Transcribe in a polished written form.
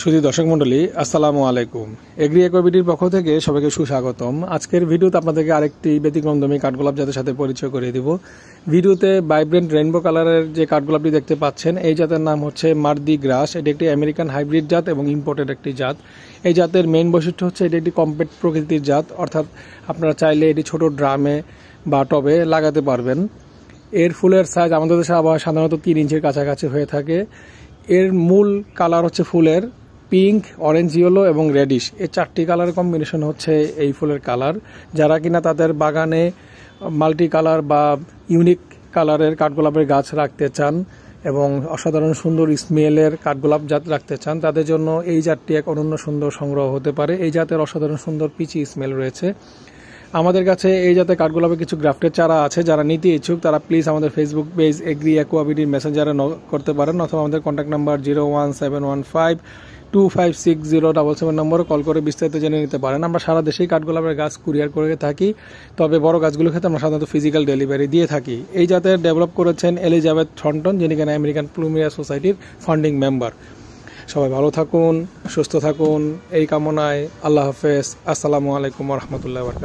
সুধী দর্শক মণ্ডলী, আসসালামু আলাইকুম। এগ্রি অ্যাকোয়াবিটির পক্ষ থেকে সবাইকে সুস্বাগতম। আজকের ভিডিওতে আপনাদেরকে আরেকটি ব্যতিক্রমধর্মী কাঠগোলাপ জাতের সাথে পরিচয় করিয়ে দিব। ভিডিওতে ভাইব্রেন্ট রেইনবো কালারের যে কাঠগোলাপটি দেখতে পাচ্ছেন, এই জাতের নাম হচ্ছে মার্দি গ্রাস। এটি একটি আমেরিকান হাইব্রিড জাত এবং ইম্পোর্টেড একটি জাত। এই জাতের মেইন বৈশিষ্ট্য হচ্ছে এটি একটি কম্প্যাক্ট প্রকৃতির জাত, অর্থাৎ আপনারা চাইলে এটি ছোট ড্রামে বা টবে লাগাতে পারবেন। এর ফুলের সাইজ আমাদের দেশে আবহাওয়া সাধারণত 3 ইঞ্চির কাছাকাছি হয়ে থাকে। এর মূল কালার হচ্ছে ফুলের পিঙ্ক, অরেঞ্জ, ইয়েলো এবং রেডিশ। এই 4টি কালারের কম্বিনেশন হচ্ছে এই ফুলের কালার। যারা কিনা তাদের বাগানে মাল্টি কালার বা ইউনিক কালারের কাঠগোলাপের গাছ রাখতে চান এবং অসাধারণ সুন্দর স্মেলের কাঠগোলাপ জাত রাখতে চান, তাদের জন্য এই জাতটি এক অনন্য সুন্দর সংগ্রহ হতে পারে। এই জাতের অসাধারণ সুন্দর পিচি স্মেল রয়েছে। আমাদের কাছে এই জাতের কাঠগোলাপের কিছু গ্রাফটের চারা আছে। যারা নিতে ইচ্ছুক তারা প্লিজ আমাদের ফেসবুক পেজ এগ্রি অ্যাকোয়াবিটির মেসেঞ্জারে নক করতে পারেন, অথবা আমাদের কন্ট্যাক্ট নাম্বার 01715256077 নম্বরে কল করে বিস্তারিত জেনে নিতে পারেন। আমরা সারা দেশেই কাঠগোলাপের গাছ কুরিয়ার করে থাকি, তবে বড় গাছগুলোর ক্ষেত্রে আমরা সাধারণত ফিজিক্যাল ডেলিভারি দিয়ে থাকি। এই জাতের ডেভেলপ করেছেন এলিজাবেথ থর্নটন, যিনি কিনা আমেরিকান প্লুমিয়া সোসাইটির ফান্ডিং মেম্বার। সবাই ভালো থাকুন, সুস্থ থাকুন এই কামনায়। আল্লাহ হাফেজ। আসসালামু আলাইকুম ওয়া রাহমাতুল্লাহি ওয়া বারাকাতুহু।